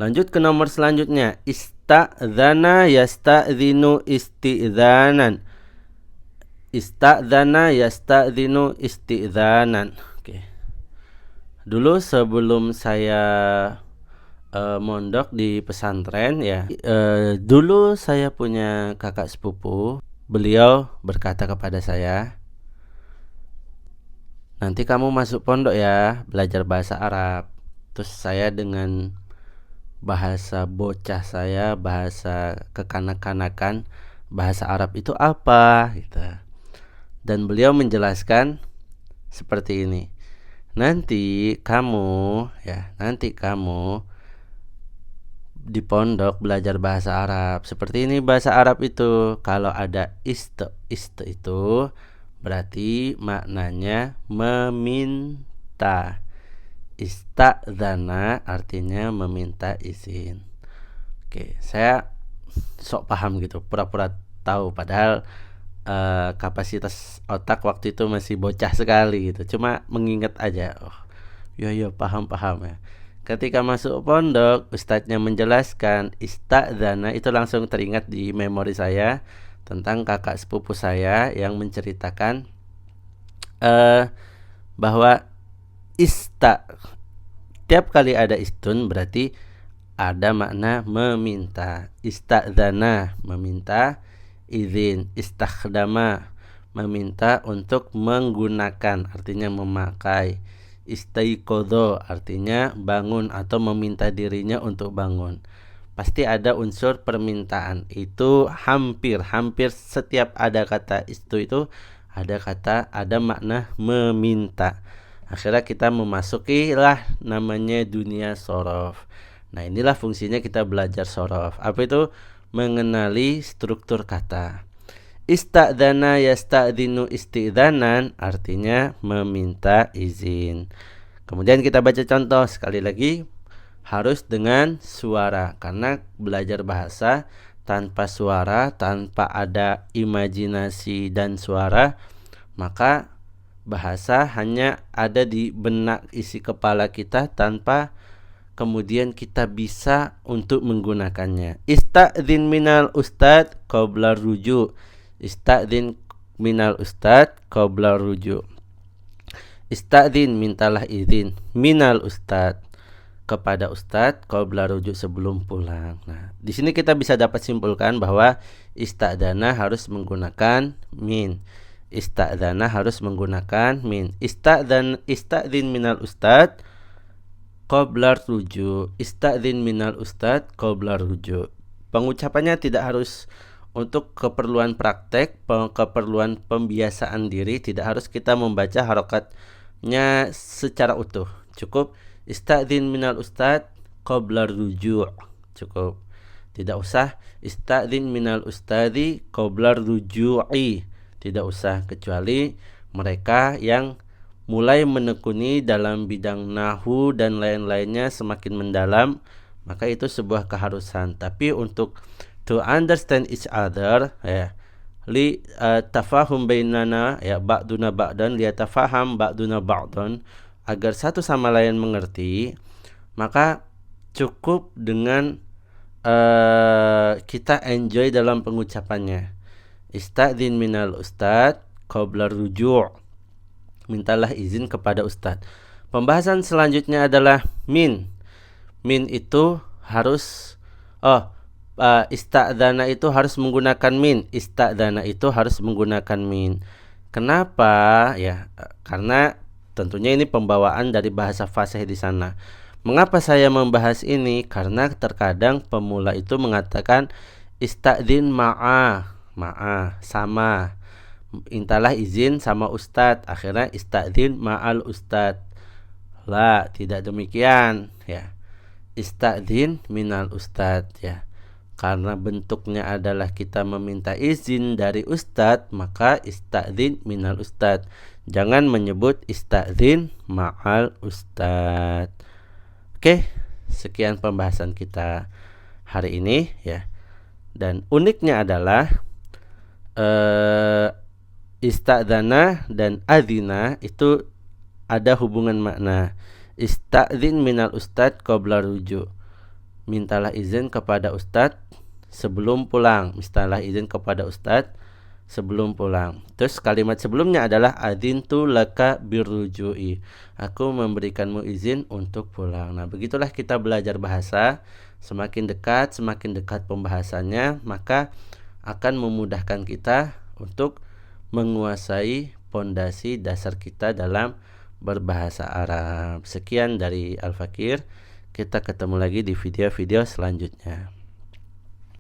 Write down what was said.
Lanjut ke nomor selanjutnya. Ista'dzana yasta'dzinu isti'dzanan. Ista'dzana yasta'dzinu isti'dzanan. Oke. Dulu sebelum saya mondok di pesantren ya, dulu saya punya kakak sepupu. Beliau berkata kepada saya, nanti kamu masuk pondok ya, belajar bahasa Arab. Terus saya dengan bahasa bocah saya, bahasa kekanak-kanakan, bahasa Arab itu apa gitu. Dan beliau menjelaskan seperti ini. Nanti kamu di pondok belajar bahasa Arab. Seperti ini bahasa Arab itu. Kalau ada iste itu berarti maknanya meminta. Ista'dzana artinya meminta izin. Oke, saya sok paham gitu, pura-pura tahu padahal kapasitas otak waktu itu masih bocah sekali gitu. Cuma mengingat aja. Oh, ya paham ya. Ketika masuk pondok, ustadznya menjelaskan ista'dzana, itu langsung teringat di memori saya tentang kakak sepupu saya yang menceritakan bahwa tiap kali ada istun berarti ada makna meminta. Ista'dzana meminta izin, istakhdama meminta untuk menggunakan, artinya memakai. Istaiqodho artinya bangun atau meminta dirinya untuk bangun. Pasti ada unsur permintaan. Itu hampir setiap ada kata itu ada makna meminta. Akhirnya kita memasukilah namanya dunia sorof. Nah, inilah fungsinya kita belajar sorof. Apa itu? Mengenali struktur kata. Ista'dzana yasta'dzinu isti'dzanan artinya meminta izin. Kemudian kita baca contoh sekali lagi, harus dengan suara, karena belajar bahasa tanpa suara, tanpa ada imajinasi dan suara, maka bahasa hanya ada di benak isi kepala kita tanpa kemudian kita bisa untuk menggunakannya. Ista'dzin minal ustad qabla rujuk. Ista'dzin minal ustad qabla rujuk. Ista'dzin mintalah izin minal ustad kepada ustad qabla rujuk sebelum pulang. Nah, di sini kita bisa dapat simpulkan bahwa ista'dzana harus menggunakan min. Ista'dzana harus menggunakan min. Ista'dzin minal ustad qabla rujuk. Ista'dzin minal ustad qabla rujuk. Pengucapannya tidak harus untuk keperluan praktek, keperluan pembiasaan diri, tidak harus kita membaca harokatnya secara utuh. Cukup ista'dzin minal ustad qabla rujuk. Cukup. Tidak usah ista'dzin minal ustadi qabla ruju'i. Tidak usah, kecuali mereka yang mulai menekuni dalam bidang nahwu dan lain-lainnya semakin mendalam, maka itu sebuah keharusan. Tapi untuk to understand each other, ya, li tafahum bainana, ya, ba'duna ba'dan, li tafaham ba'duna ba'dan, agar satu sama lain mengerti, maka cukup dengan kita enjoy dalam pengucapannya. Ista'dzin minal ustad qabla ruju'. Mintalah izin kepada ustadz. Pembahasan selanjutnya adalah min. Min itu harus ista'dzana itu harus menggunakan min. Ista'dzana itu harus menggunakan min. Kenapa? Ya, karena tentunya ini pembawaan dari bahasa fasih di sana. Mengapa saya membahas ini? Karena terkadang pemula itu mengatakan ista'dzin sama. Mintalah izin sama ustadz. Akhirnya ista'dzin ma'al ustadz. La, tidak demikian, ya. Ista'dzin minal ustadz, ya. Karena bentuknya adalah kita meminta izin dari ustadz, maka ista'dzin minal ustadz. Jangan menyebut ista'dzin ma'al ustadz. Oke, sekian pembahasan kita hari ini, ya. Dan uniknya adalah ista'dzana dan adzina itu ada hubungan makna. Ista'dzin minal ustad qabla rujuk. mintalah izin kepada ustadz sebelum pulang. Mintalah izin kepada ustadz sebelum pulang. Terus kalimat sebelumnya adalah adzintu laka birruju'i. Aku memberikanmu izin untuk pulang. Nah, begitulah kita belajar bahasa. Semakin dekat pembahasannya, maka akan memudahkan kita untuk menguasai pondasi dasar kita dalam berbahasa Arab. Sekian dari Al-Fakir. Kita ketemu lagi di video-video selanjutnya.